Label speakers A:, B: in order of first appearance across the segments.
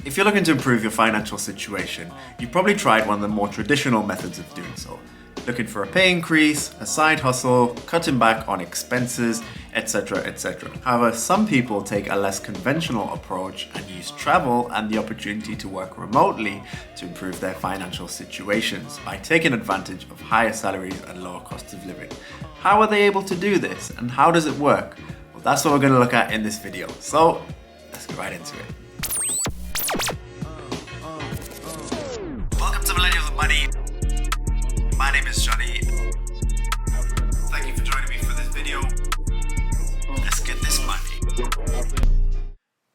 A: If you're looking to improve your financial situation, you've probably tried one of the more traditional methods of doing so. Looking for a pay increase, a side hustle, cutting back on expenses, etc. etc. However, some people take a less conventional approach and use travel and the opportunity to work remotely to improve their financial situations by taking advantage of higher salaries and lower costs of living. How are they able to do this and how does it work? Well, that's what we're going to look at in this video. So let's get right into it. Welcome to Millennials of Money. My name is Johnny. Thank you for joining me for this video. Let's get this money.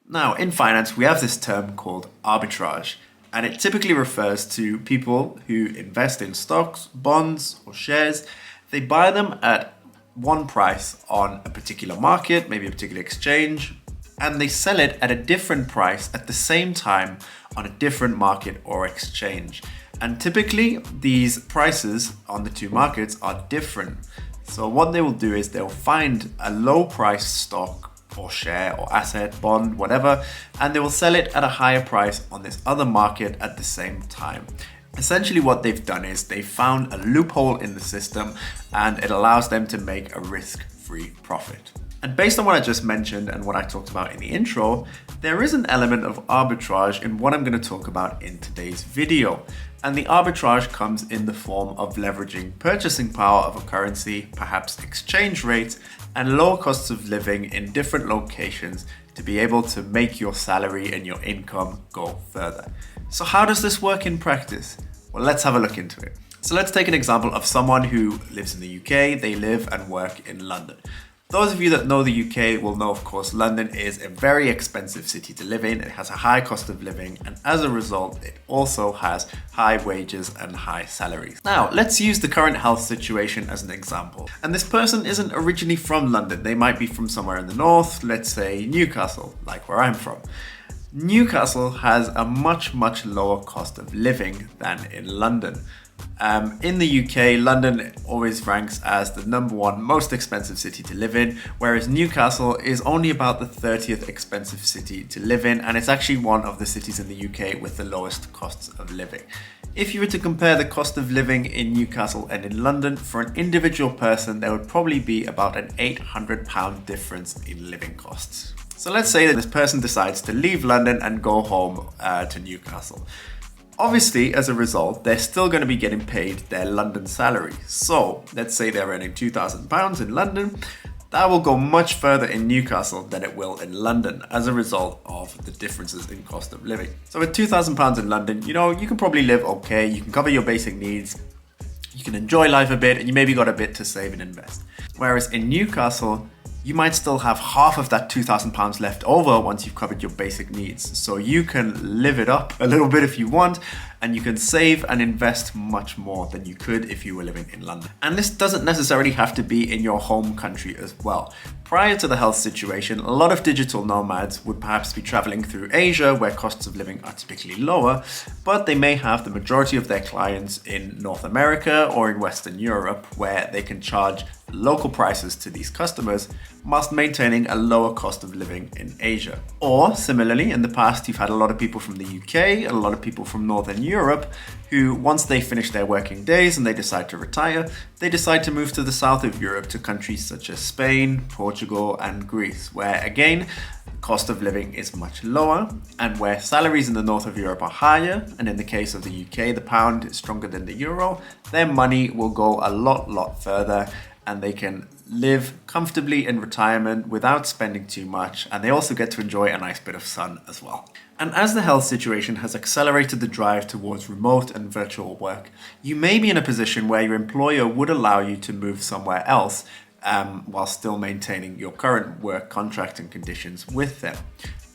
A: Now, in finance, we have this term called arbitrage, and it typically refers to people who invest in stocks, bonds, or shares. They buy them at one price on a particular market, maybe a particular exchange, and they sell it at a different price at the same time on a different market or exchange. And typically these prices on the two markets are different. So what they will do is they'll find a low price stock or share or asset, bond, whatever, and they will sell it at a higher price on this other market at the same time. Essentially what they've done is they found a loophole in the system and it allows them to make a risk-free profit. And based on what I just mentioned and what I talked about in the intro, there is an element of arbitrage in what I'm going to talk about in today's video. And the arbitrage comes in the form of leveraging purchasing power of a currency, perhaps exchange rates, and lower costs of living in different locations to be able to make your salary and your income go further. So how does this work in practice? Well, let's have a look into it. So let's take an example of someone who lives in the UK. They live and work in London. Those of you that know the UK will know, of course, London is a very expensive city to live in. It has a high cost of living, and as a result, it also has high wages and high salaries. Now, let's use the current health situation as an example. And this person isn't originally from London. They might be from somewhere in the north, let's say Newcastle, like where I'm from. Newcastle has a much lower cost of living than in London. In the UK, London always ranks as the #1 most expensive city to live in, whereas Newcastle is only about the 30th expensive city to live in, and it's actually one of the cities in the UK with the lowest costs of living. If you were to compare the cost of living in Newcastle and in London, for an individual person, there would probably be about an £800 difference in living costs. So let's say that this person decides to leave London and go home to Newcastle. Obviously, as a result, they're still going to be getting paid their London salary. So let's say they're earning £2,000 in London. That will go much further in Newcastle than it will in London as a result of the differences in cost of living. So with £2,000 in London, you can probably live okay. You can cover your basic needs. You can enjoy life a bit, and you maybe got a bit to save and invest. Whereas in Newcastle, you might still have half of that £2,000 left over once you've covered your basic needs. So you can live it up a little bit if you want, and you can save and invest much more than you could if you were living in London. And this doesn't necessarily have to be in your home country as well. Prior to the health situation, a lot of digital nomads would perhaps be traveling through Asia, where costs of living are typically lower, but they may have the majority of their clients in North America or in Western Europe, where they can charge local prices to these customers, whilst maintaining a lower cost of living in Asia. Or similarly, in the past, you've had a lot of people from the UK, a lot of people from Northern Europe, who once they finish their working days and they decide to retire, they decide to move to the south of Europe to countries such as Spain, Portugal, and Greece, where again, cost of living is much lower, and where salaries in the north of Europe are higher, and in the case of the UK, the pound is stronger than the euro, their money will go a lot further, and they can live comfortably in retirement without spending too much, and they also get to enjoy a nice bit of sun as well. And as the health situation has accelerated the drive towards remote and virtual work, you may be in a position where your employer would allow you to move somewhere else while still maintaining your current work contract and conditions with them.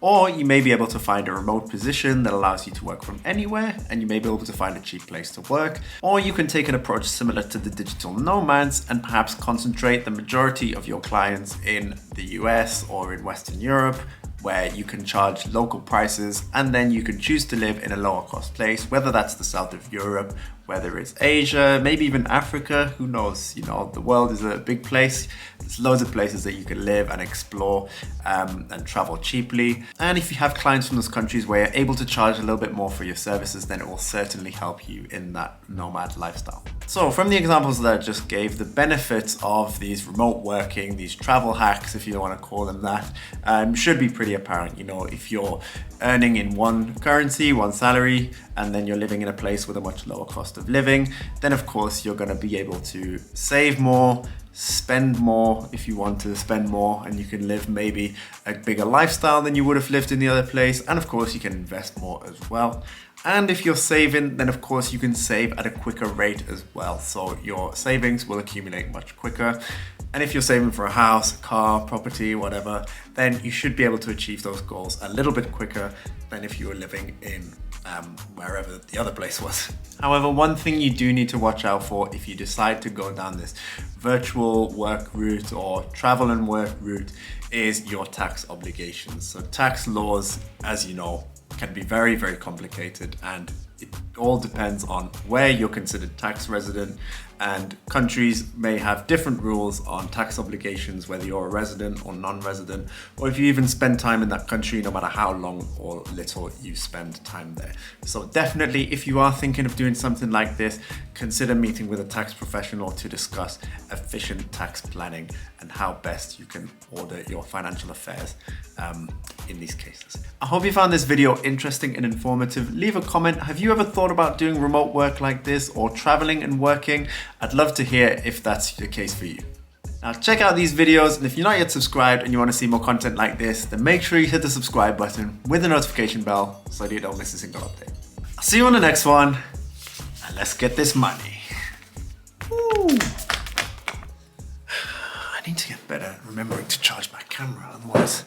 A: Or you may be able to find a remote position that allows you to work from anywhere, and you may be able to find a cheap place to work. Or you can take an approach similar to the digital nomads and perhaps concentrate the majority of your clients in the US or in Western Europe, where you can charge local prices, and then you can choose to live in a lower cost place, whether that's the south of Europe, whether it's Asia, maybe even Africa, who knows? You know, the world is a big place. There's loads of places that you can live and explore and travel cheaply. And if you have clients from those countries where you're able to charge a little bit more for your services, then it will certainly help you in that nomad lifestyle. So from the examples that I just gave, the benefits of these remote working, these travel hacks, if you want to call them that, should be pretty apparent. You know, if you're earning in one currency, one salary, and then you're living in a place with a much lower cost of living, then of course you're going to be able to save more, spend more if you want to spend more, and you can live maybe a bigger lifestyle than you would have lived in the other place. And of course you can invest more as well. And if you're saving, then of course you can save at a quicker rate as well. So your savings will accumulate much quicker. And if you're saving for a house, car, property, whatever, then you should be able to achieve those goals a little bit quicker than if you were living in wherever the other place was. However, one thing you do need to watch out for if you decide to go down this virtual work route or travel and work route is your tax obligations. So tax laws, as you know, can be very, very complicated, and it all depends on where you're considered tax resident, and countries may have different rules on tax obligations, whether you're a resident or non-resident, or if you even spend time in that country, no matter how long or little you spend time there. So definitely, if you are thinking of doing something like this, consider meeting with a tax professional to discuss efficient tax planning and how best you can order your financial affairs in these cases. I hope you found this video interesting and informative. Leave a comment. Have you ever thought about doing remote work like this or traveling and working? I'd love to hear if that's the case for you. Now check out these videos, and if you're not yet subscribed and you want to see more content like this, then make sure you hit the subscribe button with the notification bell so that you don't miss a single update. I'll see you on the next one, and let's get this money. Woo. I need to get better at remembering to charge my camera, otherwise